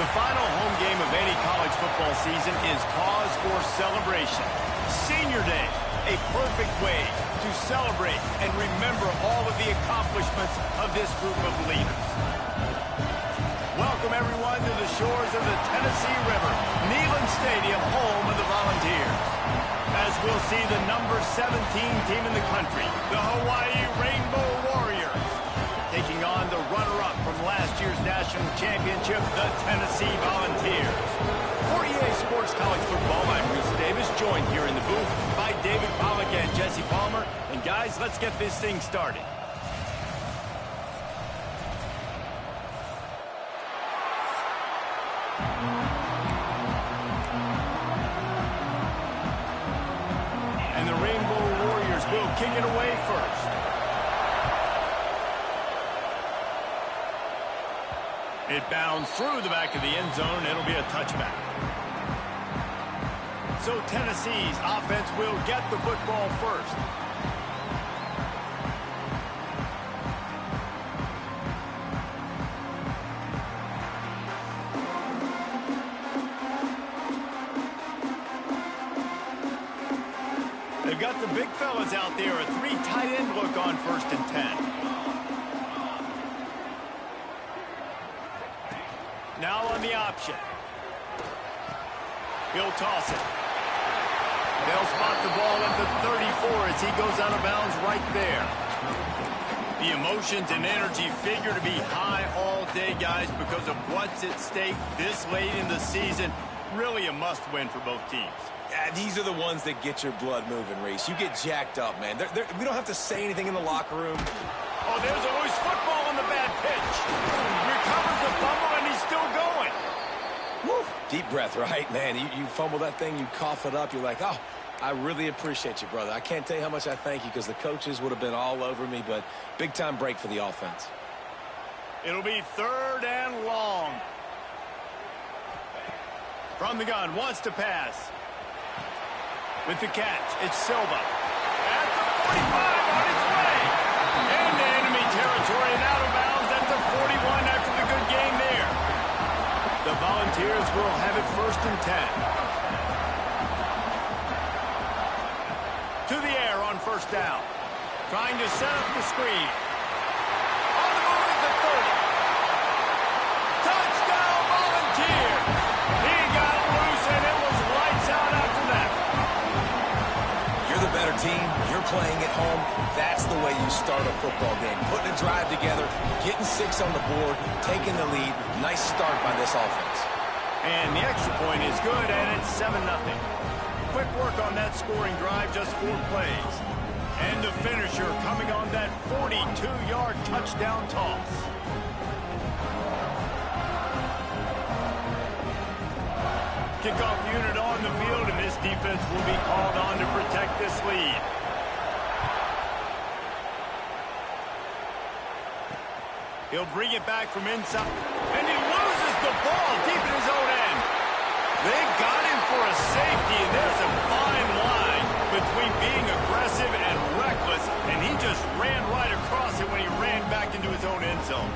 The final home game of any college football season is cause for celebration. Senior Day, a perfect way to celebrate and remember all of the accomplishments of this group of leaders. Welcome, everyone, to the shores of the Tennessee River, Neyland Stadium, home of the Volunteers. As we'll see the number 17 team in the country, the Hawaii Rainbow Warriors, taking on the runner-up from last year's national championship, the Tennessee Volunteers. For EA Sports College Football, I'm Bruce Davis, joined here in the booth by David Pollack and Jesse Palmer. And guys, let's get this thing started. And the Rainbow Warriors will kick it away first. It bounds through the back of the end zone. It'll be a touchback. So Tennessee's offense will get the football first. They've got the big fellas out there. A 3 tight end look on 1st and 10. Now on the option. He'll toss it. They'll spot the ball at the 34 as he goes out of bounds right there. The emotions and energy figure to be high all day, guys, because of what's at stake this late in the season. Really a must-win for both teams. Yeah, these are the ones that get your blood moving, Reese. You get jacked up, man. We don't have to say anything in the locker room. Oh, there's always football on the bad pitch. Recovers the fumble, and he's still going. Woo. Deep breath, right, man? You fumble that thing, you cough it up, you're like, oh, I really appreciate you, brother. I can't tell you how much I thank you because the coaches would have been all over me, but big-time break for the offense. It'll be 3rd and long. From the gun, wants to pass. With the catch, it's Silva. At the 45, on its way. Into enemy territory and out of bounds at the 41 after the good game there. The Volunteers will have it 1st and 10. To the air on 1st down. Trying to set up the screen. On the move at the 30. Touchdown, Volunteers! He got loose and it was lights out after that. You're the better team. You're playing at home. That's the way you start a football game. Putting a drive together, getting 6 on the board, taking the lead. Nice start by this offense. And the extra point is good, and it's 7-0. Quick work on that scoring drive, just 4 plays. And the finisher coming on that 42-yard touchdown toss. Kickoff unit on the field, and this defense will be called on to protect this lead. He'll bring it back from inside, and he loses the ball deep in his own end. They got him for a safety, and there's a fine line between being aggressive and reckless, and he just ran right across it when he ran back into his own end zone.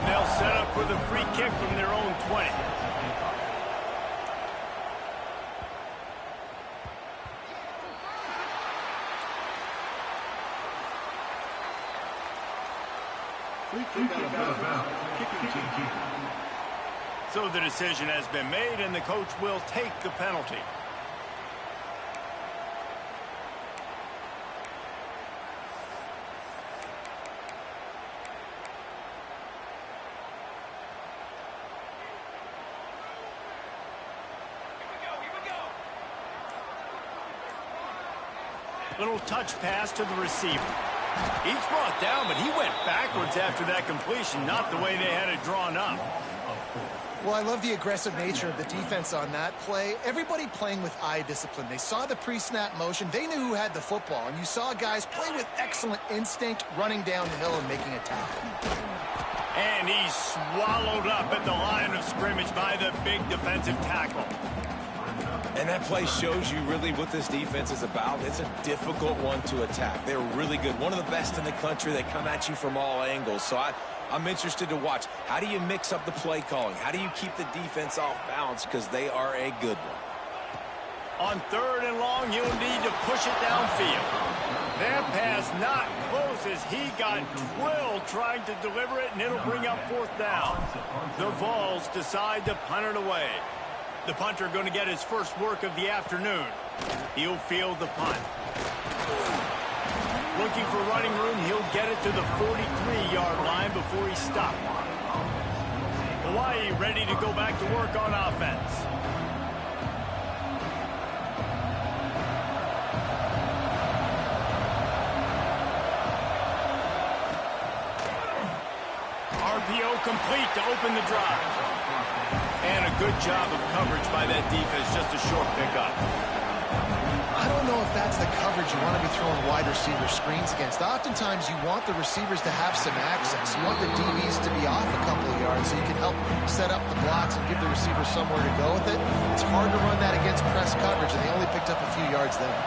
They'll set up for the free kick from their own 20. So the decision has been made, and the coach will take the penalty. Little touch pass to the receiver. He's brought down, but he went backwards after that completion, not the way they had it drawn up. Well, I love the aggressive nature of the defense on that play. Everybody playing with eye discipline. They saw the pre-snap motion. They knew who had the football, and you saw guys play with excellent instinct, running down the hill and making a tackle. And he's swallowed up at the line of scrimmage by the big defensive tackle. And that play shows you really what this defense is about. It's a difficult one to attack. They're really good. One of the best in the country. They come at you from all angles. So I'm interested to watch. How do you mix up the play calling? How do you keep the defense off balance? Because they are a good one. On 3rd and long, you'll need to push it downfield. That pass not close as he got drilled trying to deliver it, and it'll bring up 4th down. The Vols decide to punt it away. The punter going to get his first work of the afternoon. He'll field the punt. Looking for running room, he'll get it to the 43-yard line before he's stopped. Hawaii ready to go back to work on offense. RPO complete to open the drive. And a good job of coverage by that defense, just a short pickup. I don't know if that's the coverage you want to be throwing wide receiver screens against. Oftentimes, you want the receivers to have some access. You want the DBs to be off a couple of yards so you can help set up the blocks and give the receiver somewhere to go with it. It's hard to run that against press coverage, and they only picked up a few yards there.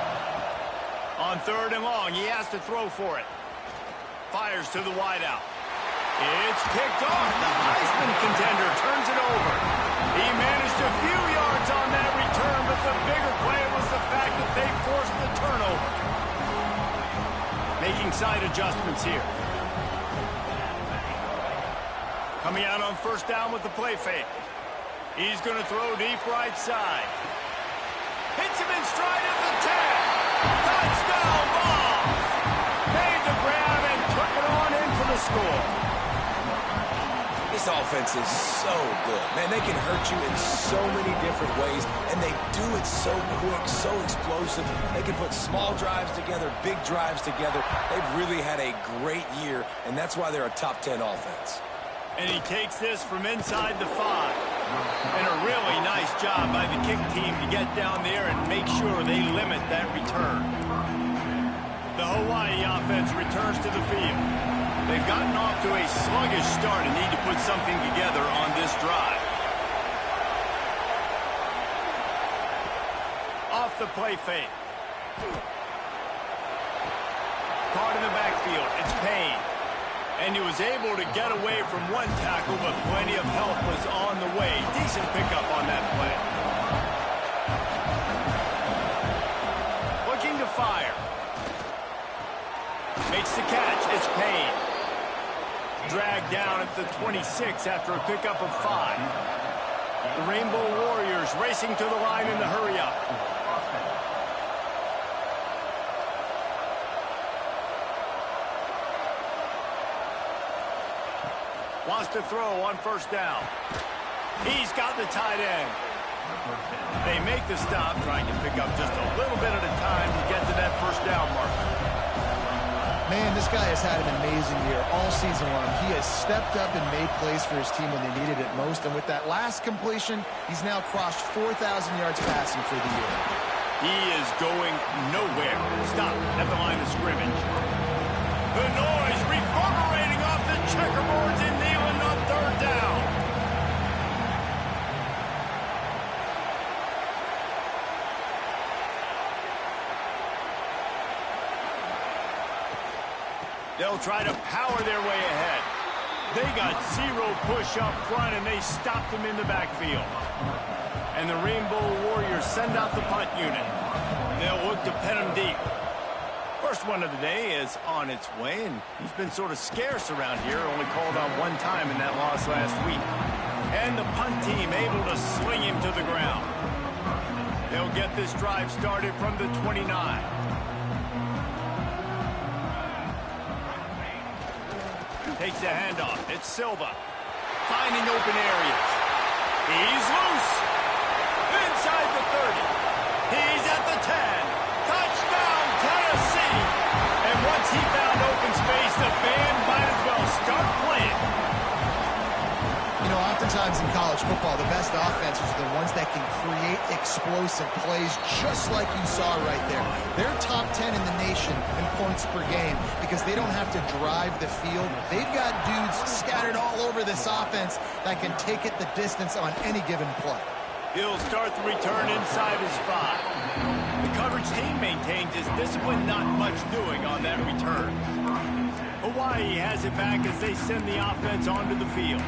On 3rd and long, he has to throw for it. Fires to the wideout. It's picked off. The Heisman contender turns it over. He managed a few yards on that return, but the bigger play was the fact that they forced the turnover. Making side adjustments here. Coming out on 1st down with the play fake. He's going to throw deep right side. Hits him in stride at the 10. Touchdown, Vols! Made the grab and took it on in for the score. This offense is so good. Man, they can hurt you in so many different ways, and they do it so quick, so explosive. They can put small drives together, big drives together. They've really had a great year, and that's why they're a top 10 offense. And he takes this from inside the 5. And a really nice job by the kick team to get down there and make sure they limit that return. The Hawaii offense returns to the field. They've gotten off to a sluggish start and need to put something together on this drive. Off the play fake. Caught in the backfield. It's Payne. And he was able to get away from one tackle, but plenty of help was on the way. Decent pickup on that play. Looking to fire. Makes the catch. It's Payne. Dragged down at the 26 after a pickup of 5. The Rainbow Warriors racing to the line in the hurry-up. Wants to throw on 1st down. He's got the tight end. They make the stop, trying to pick up just a little bit at a time to get to that 1st down marker. Man, this guy has had an amazing year all season long. He has stepped up and made plays for his team when they needed it most. And with that last completion, he's now crossed 4,000 yards passing for the year. He is going nowhere. Stop at the line of scrimmage. The noise reverberating off the checkerboards in Neyland on 3rd down. They'll try to power their way ahead. They got 0 push up front, and they stopped them in the backfield. And the Rainbow Warriors send out the punt unit. They'll look to pen them deep. First one of the day is on its way, and he's been sort of scarce around here, only called on 1 time in that loss last week. And the punt team able to sling him to the ground. They'll get this drive started from the 29. Takes the handoff. It's Silva. Finding open areas. He's loose. Inside the 30. He's at the 10. Touchdown, Tennessee. And once he found open space, the band might as well start playing. You know, oftentimes in college football, the best offenses are the ones that can create explosive plays just like you saw right there. They're top 10 in the nation in points per game because they don't have to drive the field. They've got dudes scattered all over this offense that can take it the distance on any given play. He'll start the return inside his 5. The coverage team maintains his discipline, not much doing on that return. Hawaii has it back as they send the offense onto the field.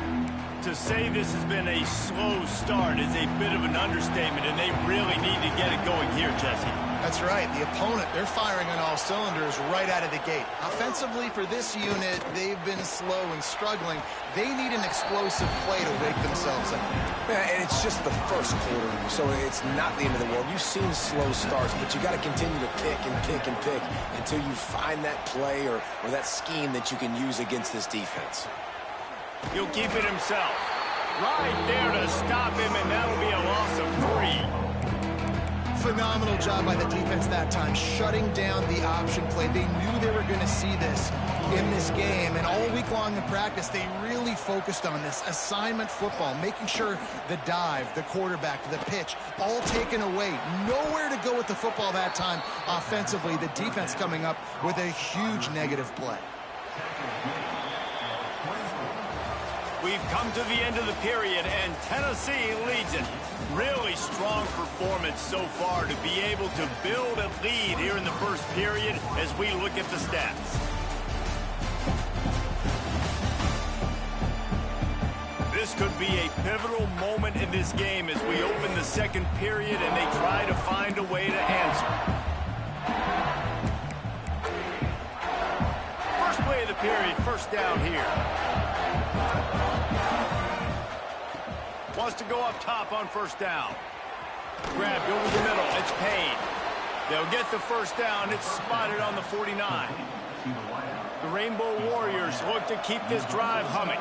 To say this has been a slow start is a bit of an understatement, and they really need to get it going here, Jesse. That's right. The opponent, they're firing on all cylinders right out of the gate. Offensively, for this unit, they've been slow and struggling. They need an explosive play to wake themselves up. Yeah, and it's just the first quarter, so it's not the end of the world. You've seen slow starts, but you got to continue to pick and pick and pick until you find that play or that scheme that you can use against this defense. He'll keep it himself. Right there to stop him, and that'll be a loss of 3. Phenomenal job by the defense that time, shutting down the option play. They knew they were going to see this in this game, and all week long in practice, they really focused on this assignment football, making sure the dive, the quarterback, the pitch, all taken away. Nowhere to go with the football that time offensively. The defense coming up with a huge negative play. We've come to the end of the period, and Tennessee leads it. Really strong performance so far to be able to build a lead here in the first period as we look at the stats. This could be a pivotal moment in this game as we open the second period and they try to find a way to answer. First play of the period, first down here. Wants to go up top on first down. Grabbed over the middle. It's Payne. They'll get the first down. It's spotted on the 49. The Rainbow Warriors look to keep this drive humming.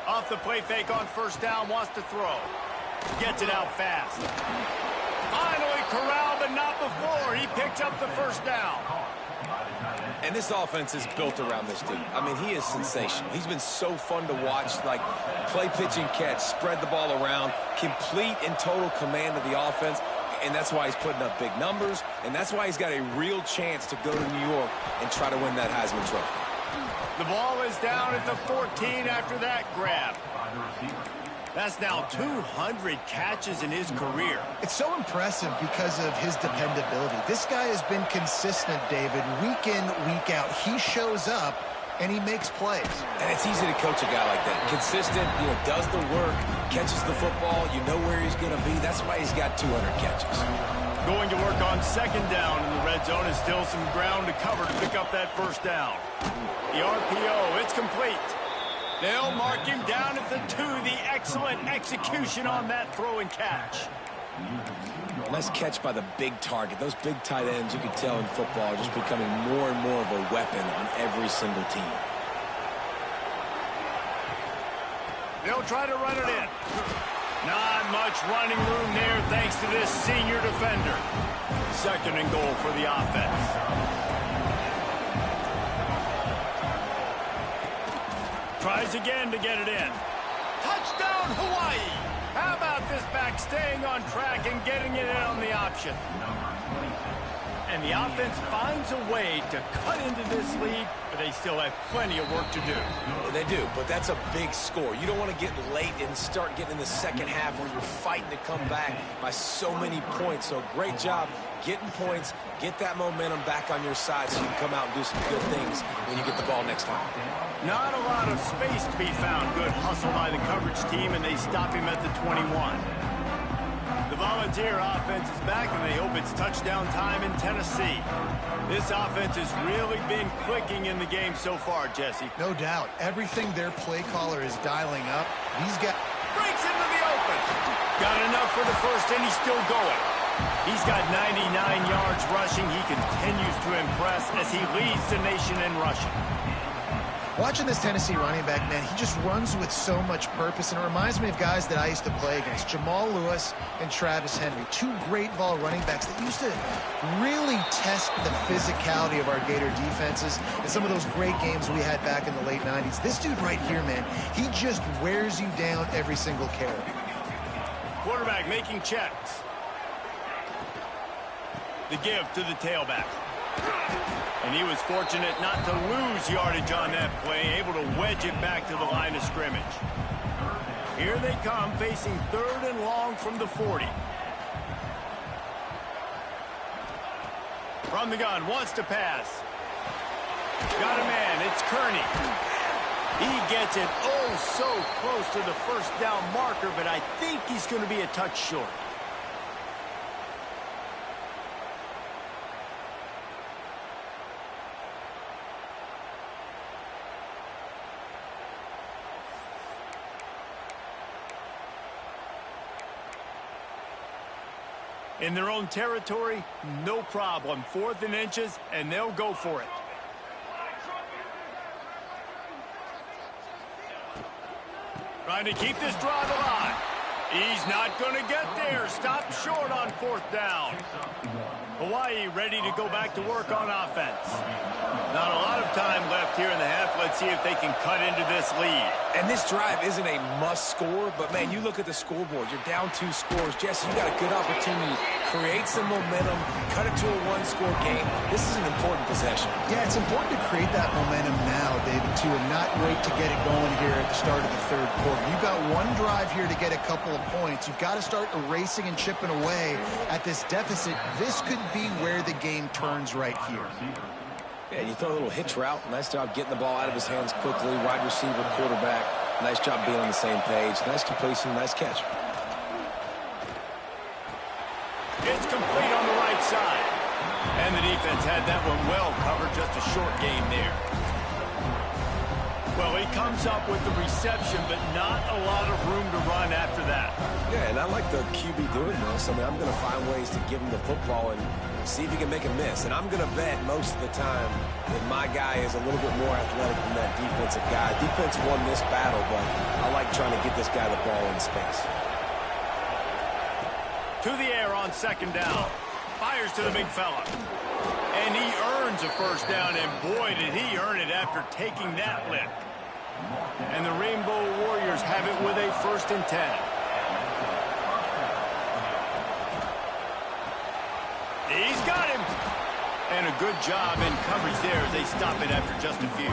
Off the play fake on first down. Wants to throw. Gets it out fast. Finally corralled, but not before. He picks up the first down. And this offense is built around this dude. I mean, he is sensational. He's been so fun to watch, like play, pitch, and catch, spread the ball around, complete and total command of the offense, and that's why he's putting up big numbers, and that's why he's got a real chance to go to New York and try to win that Heisman Trophy. The ball is down at the 14 after that grab. That's now 200 catches in his career. It's so impressive because of his dependability. This guy has been consistent, David, week in, week out. He shows up, and he makes plays. And it's easy to coach a guy like that. Consistent, does the work, catches the football, you know where he's going to be. That's why he's got 200 catches. Going to work on second down in the red zone is still some ground to cover to pick up that first down. The RPO, it's complete. They'll mark him down at the 2. The excellent execution on that throw and catch. Nice catch by the big target. Those big tight ends, you can tell in football, are just becoming more and more of a weapon on every single team. They'll try to run it in. Not much running room there thanks to this senior defender. Second and goal for the offense. Tries again to get it in. Touchdown, Hawaii! How about this back staying on track and getting it in on the option? And the offense finds a way to cut into this lead, but they still have plenty of work to do. They do, but that's a big score. You don't want to get late and start getting in the second half where you're fighting to come back by so many points. So great job getting points, get that momentum back on your side so you can come out and do some good things when you get the ball next time. Not a lot of space to be found. Good hustle by the coverage team, and they stop him at the 21. The Volunteer offense is back, and they hope it's touchdown time in Tennessee. This offense has really been clicking in the game so far, Jesse. No doubt. Everything their play caller is dialing up, these guys... Breaks into the open. Got enough for the first, and he's still going. He's got 99 yards rushing. He continues to impress as he leads the nation in rushing. Watching this Tennessee running back, man, he just runs with so much purpose, and it reminds me of guys that I used to play against, Jamal Lewis and Travis Henry, 2 great ball running backs that used to really test the physicality of our Gator defenses in some of those great games we had back in the late 90s. This dude right here, man, he just wears you down every single carry. Quarterback making checks. The give to the tailback. And he was fortunate not to lose yardage on that play, able to wedge it back to the line of scrimmage. Here they come, facing 3rd and long from the 40. From the gun, wants to pass. Got a man, it's Kearney. He gets it so close to the first down marker, but I think he's going to be a touch short. In their own territory, no problem. 4th and inches, and they'll go for it. Trying to keep this drive alive. He's not going to get there. Stop short on 4th down. Hawaii ready to go back to work on offense. Not a lot of time left here in the half. Let's see if they can cut into this lead. And this drive isn't a must score, but, man, you look at the scoreboard. You're down 2 scores. Jesse, you got a good opportunity. Create some momentum. Cut it to a 1-score game. This is an important possession. Yeah, it's important to create that momentum now, David, too, and not wait to get it going here at the start of the 3rd quarter. You've got one drive here to get a couple of points. You've got to start erasing and chipping away at this deficit. This could be where the game turns right here. Yeah, you throw a little hitch route. Nice job getting the ball out of his hands quickly. Wide receiver, quarterback. Nice job being on the same page. Nice completion, nice catch. It's complete on the right side. And the defense had that one well covered. Just a short game there. Well, he comes up with the reception, but not a lot of room to run after that. Yeah, and I like the QB doing this. I mean, I'm going to find ways to give him the football and see if he can make a miss. And I'm going to bet most of the time that my guy is a little bit more athletic than that defensive guy. Defense won this battle, but I like trying to get this guy the ball in space. To the air on 2nd down. Fires to the big fella. And he earns a 1st down, and boy, did he earn it after taking that lick. And the Rainbow Warriors have it with a 1st and 10. He's got him. And a good job in coverage there as they stop it after just a few.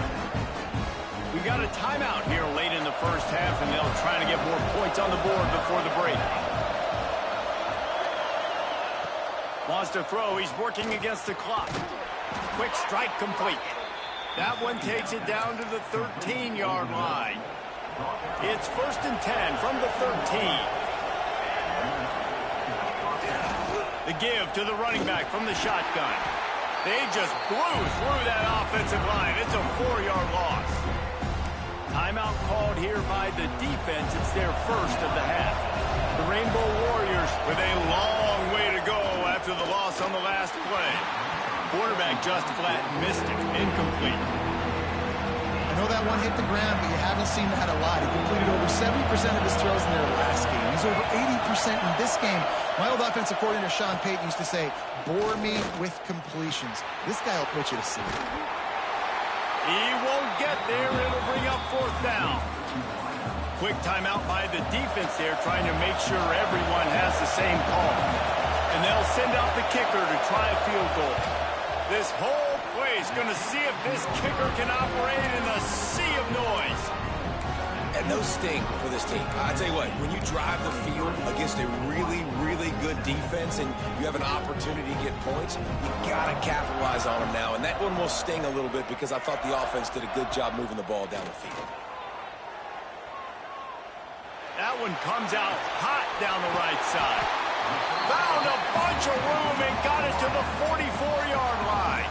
We got a timeout here late in the 1st half, and they'll try to get more points on the board before the break. Wants to throw. He's working against the clock. Quick strike complete. That one takes it down to the 13-yard line. It's 1st and 10 from the 13. The give to the running back from the shotgun. They just blew through that offensive line. It's a 4-yard loss. Timeout called here by the defense. It's their 1st of the half. The Rainbow Warriors with a long way to go after the loss on the last play. Quarterback just flat missed it. Incomplete. I know that one hit the ground, but you haven't seen that a lot. He completed over 70% of his throws in their last game. He's over 80% in this game. My old offensive coordinator, Sean Payton, used to say, bore me with completions. This guy will put you to sleep. He won't get there. It'll bring up 4th down. Quick timeout by the defense there, trying to make sure everyone has the same call. And they'll send out the kicker to try a field goal. This whole play is going to see if this kicker can operate in a sea of noise. And those sting for this team. I tell you what, when you drive the field against a really, really good defense and you have an opportunity to get points, you got to capitalize on them now. And that one will sting a little bit because I thought the offense did a good job moving the ball down the field. That one comes out hot down the right side. Found a bunch of room and got it to the 44-yard line.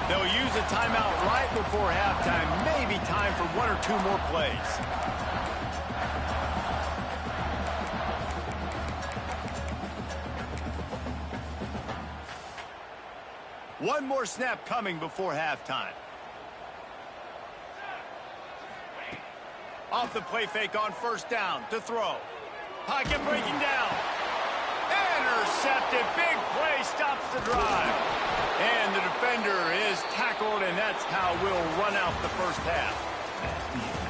They'll use a timeout right before halftime. Maybe time for 1 or 2 more plays. One more snap coming before halftime. Off the play fake on 1st down to throw. Pocket breaking down. Intercepted. Big play stops the drive. And the defender is tackled, and that's how we'll run out the 1st half.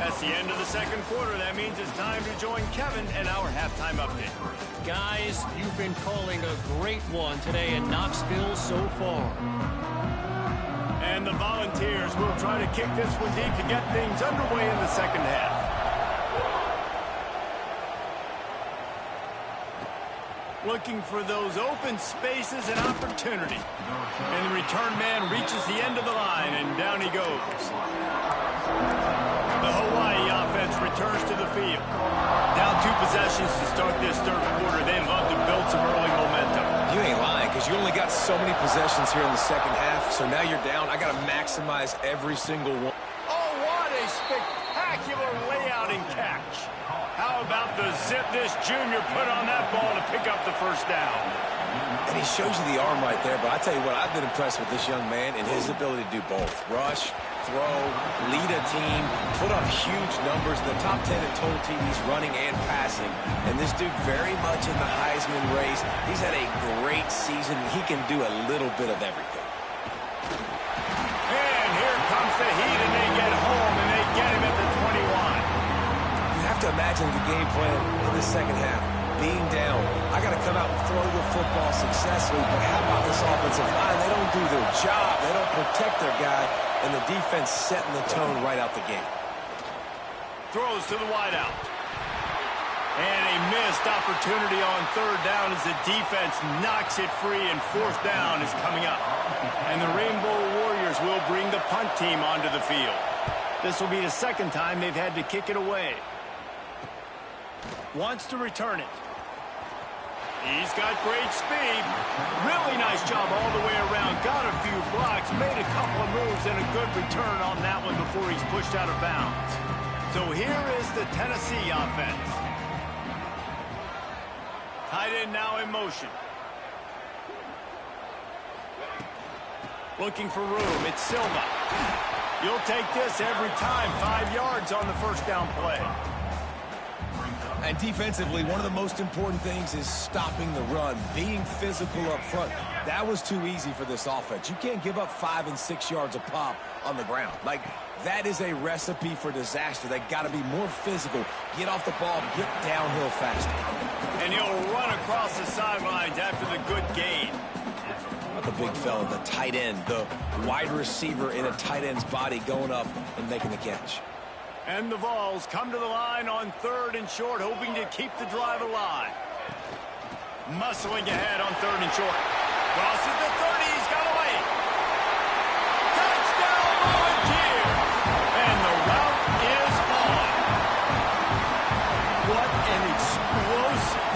That's the end of the second quarter. That means it's time to join Kevin and our halftime update. Guys, you've been calling a great one today in Knoxville so far. And the Volunteers will try to kick this one deep to get things underway in the second half. Looking for those open spaces and opportunity. And the return man reaches the end of the line, and down he goes. The Hawaii offense returns to the field. Down 2 possessions to start this third quarter. They'd love to build some early momentum. You ain't lying, because you only got so many possessions here in the second half, so now you're down. I got to maximize every single one. Oh, what a spectacular layout and catch. How about the zip this junior put on that ball to pick up the first down? And he shows you the arm right there, but I tell you what, I've been impressed with this young man and his ability to do both. Rush, throw, lead a team, put up huge numbers in the top 10 in total TDs running and passing. And this dude very much in the Heisman race. He's had a great season. He can do a little bit of everything. And here comes the heat, and they get home, and they get him at the 21. You have to imagine the game plan in the second half. Being down, I got to come out and throw the football successfully, but how about this offensive line? They don't do their job. They don't protect their guy, and the defense setting the tone right out the gate. Throws to the wideout. And a missed opportunity on third down as the defense knocks it free, and fourth down is coming up. And the Rainbow Warriors will bring the punt team onto the field. This will be the second time they've had to kick it away. Wants to return it. He's got great speed. Really nice job all the way around. Got a few blocks, made a couple of moves, and a good return on that one before he's pushed out of bounds. So here is the Tennessee offense. Tight end now in motion. Looking for room. It's Silva. You'll take this every time. 5 yards on the first down play. And defensively, one of the most important things is stopping the run, being physical up front. That was too easy for this offense. You can't give up 5 and 6 yards a pop on the ground. Like, that is a recipe for disaster. They got to be more physical, get off the ball, get downhill faster. And he'll run across the sidelines after the good gain. The big fella, the tight end, the wide receiver in a tight end's body going up and making the catch. And the Vols come to the line on third and short, hoping to keep the drive alive. Muscling ahead on third and short. Crosses the 30, he's got away. Touchdown, Volunteers! And the route is on. What an explosive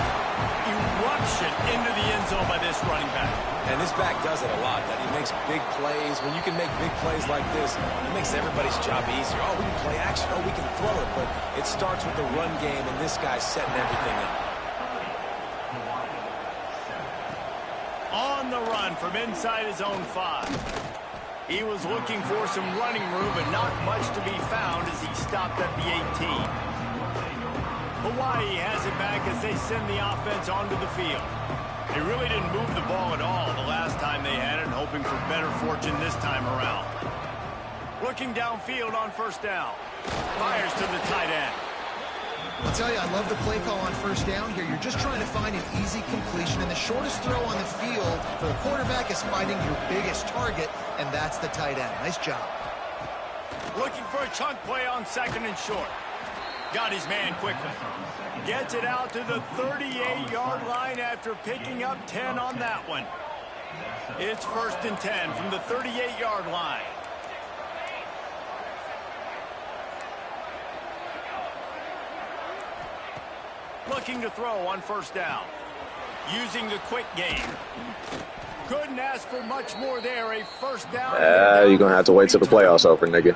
eruption into the end zone by this running back. And this back does it a lot. That he makes big plays. When you can make big plays like this, it makes everybody's job easier. Oh, we can play action. Oh, we can throw it. But it starts with the run game, and this guy's setting everything up. On the run from inside his own 5. He was looking for some running room, but not much to be found as he stopped at the 18. Hawaii has it back as they send the offense onto the field. They really didn't move the ball at all the last time they had it, hoping for better fortune this time around. Looking downfield on first down. Fires to the tight end. I'll tell you, I love the play call on first down here. You're just trying to find an easy completion, and the shortest throw on the field for the quarterback is finding your biggest target, and that's the tight end. Nice job. Looking for a chunk play on second and short. Got his man quickly. Gets it out to the 38-yard line after picking up 10 on that one. It's first and 10 from the 38-yard line. Looking to throw on first down. Using the quick game. Couldn't ask for much more there. A first down. You're going to have to wait till the playoffs over, nigga.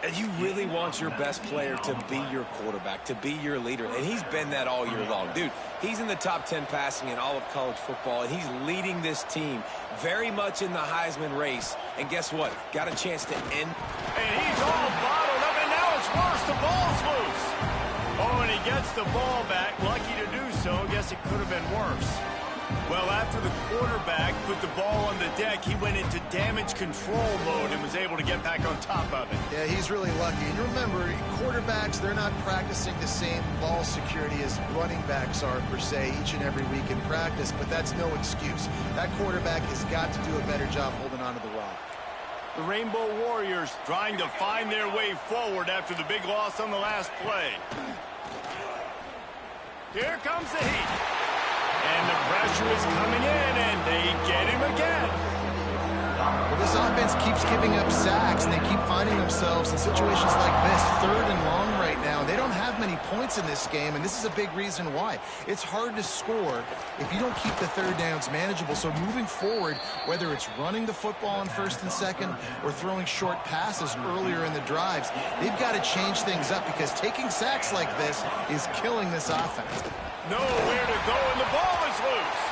And you really want your best player to be your quarterback, to be your leader. And he's been that all year long. Dude, he's in the top 10 passing in all of college football, and he's leading this team very much in the Heisman race. And guess what? Got a chance to end. And he's all bottled up, and now it's worse. The ball's loose. Oh, and he gets the ball back. Lucky to do so. Guess it could have been worse. Well, after the quarterback put the ball on the deck, he went into damage control mode and was able to get back on top of it. Yeah, he's really lucky. And remember, quarterbacks, they're not practicing the same ball security as running backs are, per se, each and every week in practice, but that's no excuse. That quarterback has got to do a better job holding on to the rock. The Rainbow Warriors trying to find their way forward after the big loss on the last play. Here comes the heat. And the pressure is coming in, and they get him again. Well, this offense keeps giving up sacks, and they keep finding themselves in situations like this, 3rd and long right now. They don't have many points in this game, and this is a big reason why. It's hard to score if you don't keep the 3rd downs manageable. So moving forward, whether it's running the football on 1st and 2nd or throwing short passes earlier in the drives, they've got to change things up because taking sacks like this is killing this offense. Nowhere to go, and the ball is loose.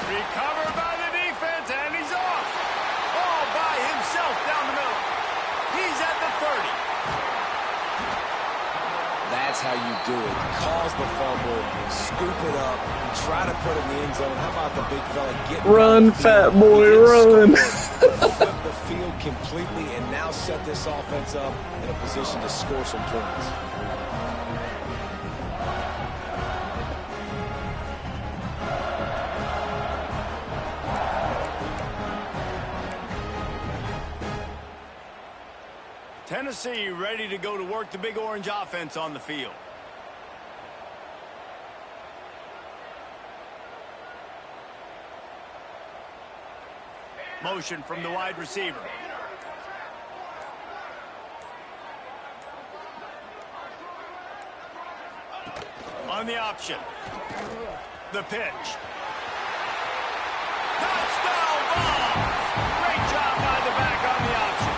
Recovered by the defense, and he's off. All by himself down the middle. He's at the 30. That's how you do it. Cause the fumble, scoop it up, try to put it in the end zone. How about the big fella get Run, fat boy, run. Flip the field completely and now set this offense up in a position to score some points. Tennessee ready to go to work the Big Orange offense on the field. Motion from the wide receiver. On the option. The pitch. Touchdown Vols! Great job by the back on the option.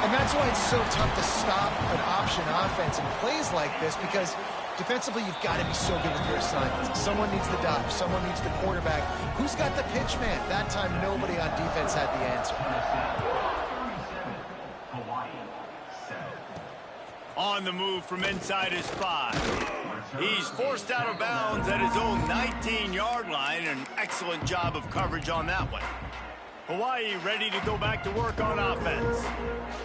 And that's why it's so tough to stop an option offense in plays like this, because defensively you've got to be so good with your assignments. Someone needs the dive. Someone needs the quarterback. Who's got the pitch man? That time nobody on defense had the answer. On the move from inside his 5. He's forced out of bounds at his own 19-yard line. An excellent job of coverage on that one. Hawaii ready to go back to work on offense.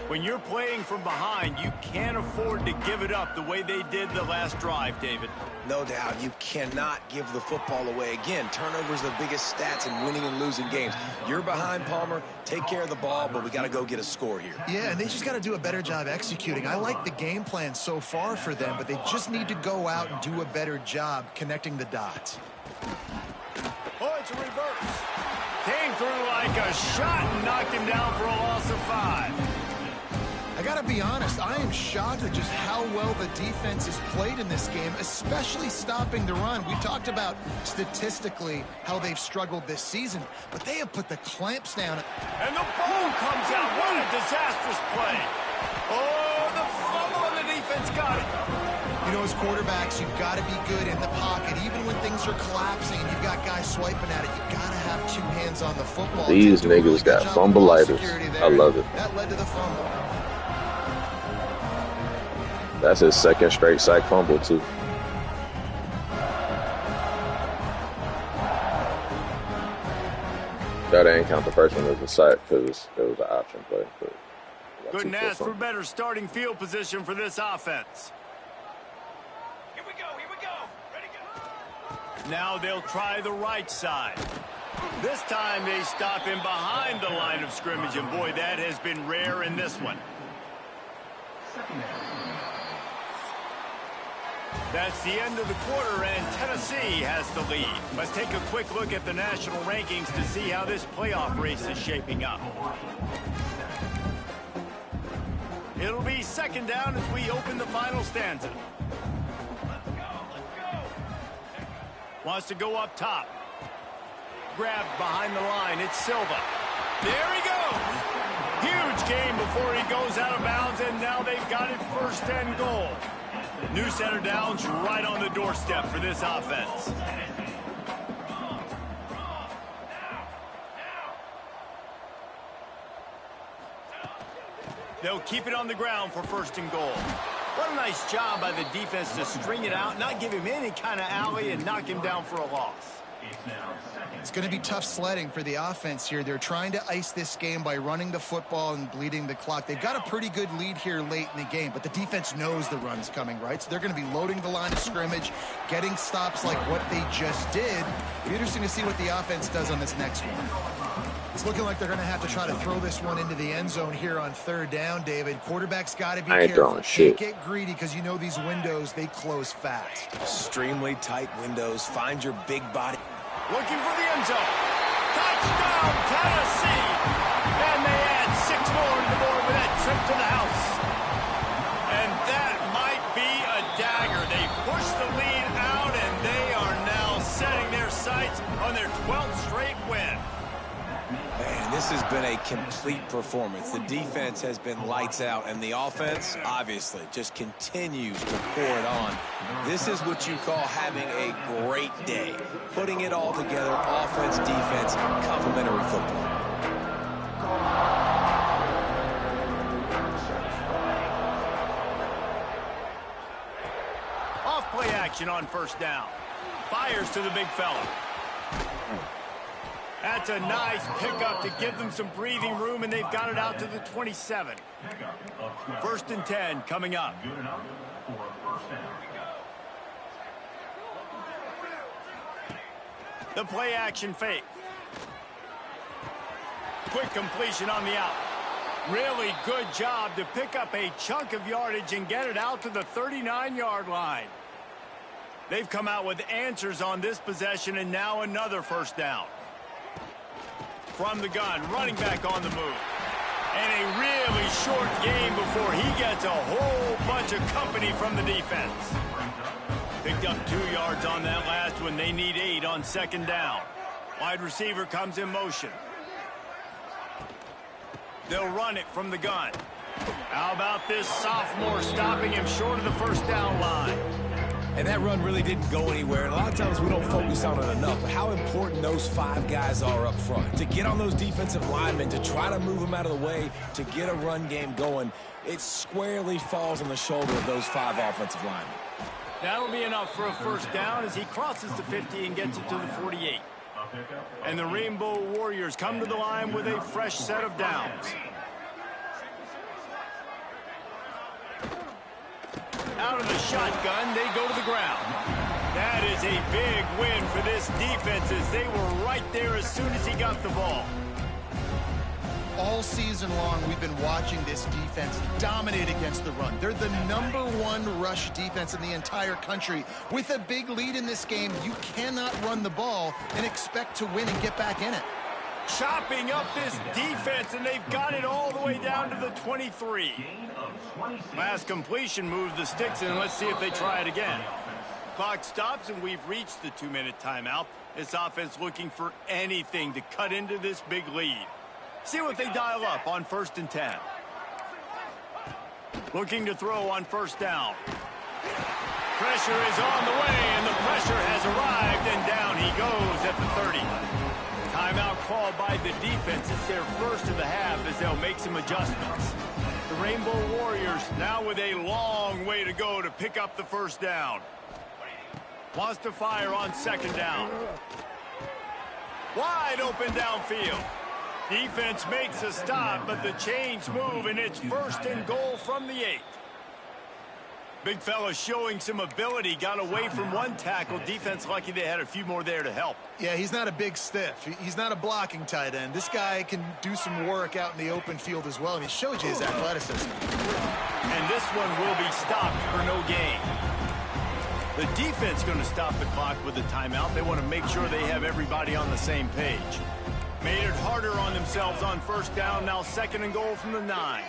When you're playing from behind, you can't afford to give it up the way they did the last drive, David. No doubt, you cannot give the football away. Again, turnovers are the biggest stats in winning and losing games. You're behind, Palmer. Take care of the ball, but we got to go get a score here. Yeah, and they just got to do a better job executing. I like the game plan so far for them, but they just need to go out and do a better job connecting the dots. Oh, it's a reverse. Came through like a shot and knocked him down for a loss of 5. I got to be honest, I am shocked at just how well the defense has played in this game, especially stopping the run. We talked about statistically how they've struggled this season, but they have put the clamps down. And the ball comes out. What a disastrous play. Oh, the fumble and the defense got it. You know, as quarterbacks, you've got to be good in the pocket. Even when things are collapsing and you've got guys swiping at it, you've got to have 2 hands on the football. These niggas got fumbleitis. I love it. That led to the fumble. That's his 2nd straight sack fumble, too. That ain't count the first one as a sack because it was an option play. But couldn't ask for better starting field position for this offense. Here we go. Ready, go. Now they'll try the right side. This time they stop him behind the line of scrimmage, and boy, that has been rare in this one. That's the end of the quarter, and Tennessee has the lead. Let's take a quick look at the national rankings to see how this playoff race is shaping up. It'll be 2nd down as we open the final stanza. Let's go. Wants to go up top. Grabbed behind the line. It's Silva. There he goes. Huge game before he goes out of bounds, and now they've got it 1st and goal. New center downs right on the doorstep for this offense. They'll keep it on the ground for 1st and goal. What a nice job by the defense to string it out, not give him any kind of alley, and knock him down for a loss. It's going to be tough sledding for the offense here. They're trying to ice this game by running the football and bleeding the clock. They've got a pretty good lead here late in the game, but the defense knows the run's coming, right? So they're going to be loading the line of scrimmage, getting stops like what they just did. It'll be interesting to see what the offense does on this next one. It's looking like they're going to have to try to throw this one into the end zone here on third down, David. Quarterback's got to be careful. Can't get greedy because you know these windows, they close fast. Extremely tight windows. Find your big body. Looking for the end zone. Touchdown, Tennessee. And they add 6 more to the board with that trip to the house. And that might be a dagger. They push the lead out, and they are now setting their sights on their 12th straight win. Man, this has been a complete performance. The defense has been lights out, and the offense, obviously, just continues to pour it on. This is what you call having a great day. Putting it all together, offense, defense, complementary football. Off-play action on first down. Fires to the big fella. That's a nice pickup to give them some breathing room, and they've got it out to the 27. 1st and 10 coming up. The play action fake. Quick completion on the out. Really good job to pick up a chunk of yardage and get it out to the 39-yard line. They've come out with answers on this possession, and now another first down. From the gun, running back on the move. And a really short game before he gets a whole bunch of company from the defense. Picked up 2 yards on that last one. They need 8 on 2nd down. Wide receiver comes in motion. They'll run it from the gun. How about this sophomore stopping him short of the first down line? And that run really didn't go anywhere. And a lot of times we don't focus on it enough. But how important those 5 guys are up front. To get on those defensive linemen, to try to move them out of the way, to get a run game going, it squarely falls on the shoulder of those 5 offensive linemen. That'll be enough for a first down as he crosses the 50 and gets it to the 48. And the Rainbow Warriors come to the line with a fresh set of downs. Out of the shotgun, they go to the ground. That is a big win for this defense as they were right there as soon as he got the ball. All season long, we've been watching this defense dominate against the run. They're the #1 rush defense in the entire country. With a big lead in this game, you cannot run the ball and expect to win and get back in it. Chopping up this defense, and they've got it all the way down to the 23. Last completion moves the sticks in. Let's see if they try it again. Clock stops, and we've reached the 2-minute timeout. This offense looking for anything to cut into this big lead. See what they dial up on 1st and 10. Looking to throw on first down. Pressure is on the way, and the pressure has arrived, and down he goes at the 30. Timeout called by the defense. It's their first of the half as they'll make some adjustments. The Rainbow Warriors now with a long way to go to pick up the first down. Wants to fire on 2nd down. Wide open downfield. Defense makes a stop, but the chains move, and it's 1st and goal from the 8. Big fella showing some ability. Got away from one tackle. Defense lucky they had a few more there to help. Yeah, he's not a big stiff. He's not a blocking tight end. This guy can do some work out in the open field as well, and he showed you his athleticism. And this one will be stopped for no gain. The defense going to stop the clock with a timeout. They want to make sure they have everybody on the same page. Made it harder on themselves on first down. Now 2nd and goal from the 9.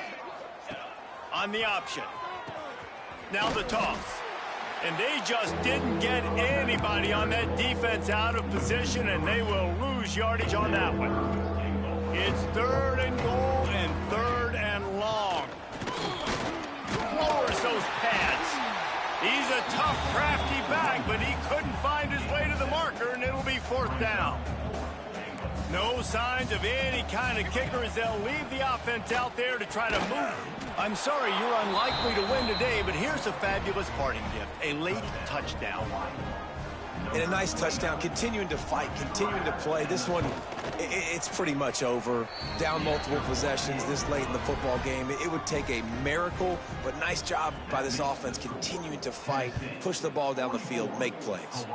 On the option. Now the toss. And they just didn't get anybody on that defense out of position, and they will lose yardage on that one. It's 3rd and goal and 3rd and long. Lowers those pads. He's a tough, crafty back, but he couldn't find his way to the marker, and it'll be 4th down. No signs of any kind of kicker as they'll leave the offense out there to try to move. I'm sorry, you're unlikely to win today, but here's a fabulous parting gift, a late touchdown. and a nice touchdown, continuing to fight, continuing to play. This one, it's pretty much over. Down multiple possessions this late in the football game. It would take a miracle, but nice job by this offense continuing to fight, push the ball down the field, make plays.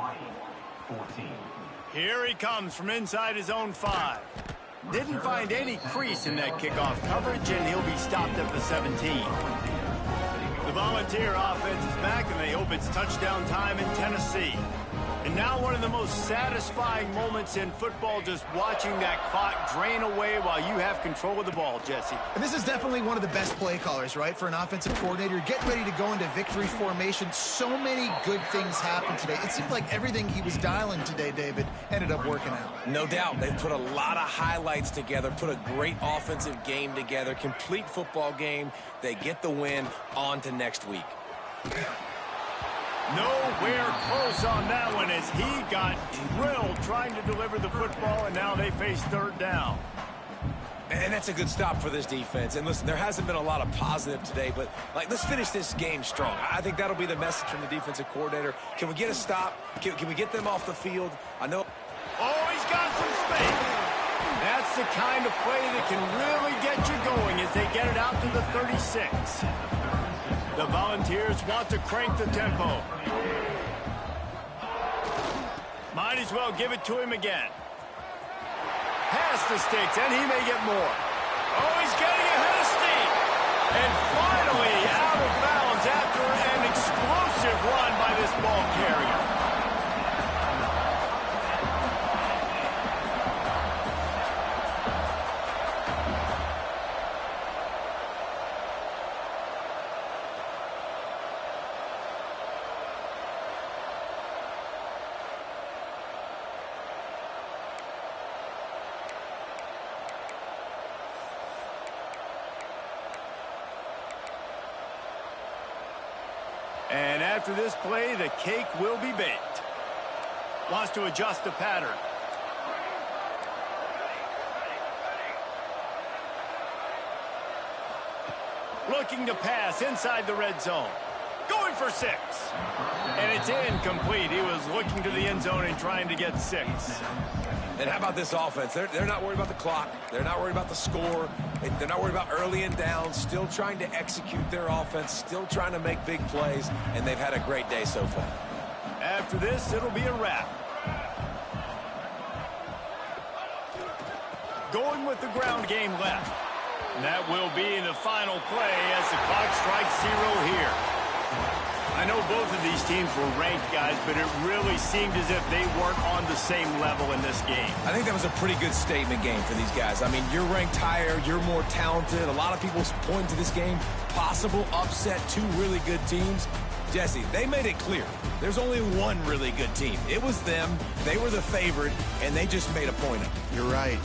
Here he comes from inside his own 5. Didn't find any crease in that kickoff coverage, and he'll be stopped at the 17. The Volunteer offense is back, and they hope it's touchdown time in Tennessee. And now one of the most satisfying moments in football, just watching that clock drain away while you have control of the ball, Jesse. And this is definitely one of the best play callers, right, for an offensive coordinator. Getting ready to go into victory formation. So many good things happened today. It seemed like everything he was dialing today, David, ended up working out. No doubt. They've put a lot of highlights together, put a great offensive game together, complete football game. They get the win. On to next week. Nowhere close on that one as he got drilled trying to deliver the football, and now they face third down. And that's a good stop for this defense. And listen, there hasn't been a lot of positive today, but let's finish this game strong. I think that'll be the message from the defensive coordinator. Can we get a stop? Can we get them off the field? I know. Oh, he's got some space. That's the kind of play that can really get you going as they get it out to the 36. The Volunteers want to crank the tempo. Might as well give it to him again. Past the sticks, and he may get more. Oh, he's getting ahead of steam. And finally out of bounds after an explosive run by this ball carrier. And after this play, the cake will be baked. Wants to adjust the pattern. Looking to pass inside the red zone. Going for 6. And it's incomplete. He was looking to the end zone and trying to get 6. And how about this offense? They're not worried about the clock. They're not worried about the score. They're not worried about early and down. Still trying to execute their offense. Still trying to make big plays. And they've had a great day so far. After this, it'll be a wrap. Going with the ground game left. And that will be the final play as the clock strikes 0 here. I know both of these teams were ranked, guys, but it really seemed as if they weren't on the same level in this game. I think that was a pretty good statement game for these guys. I mean, you're ranked higher, you're more talented. A lot of people point to this game, possible upset, 2 really good teams. Jesse, they made it clear. There's only one really good team. It was them. They were the favorite, and they just made a point of it. You're right.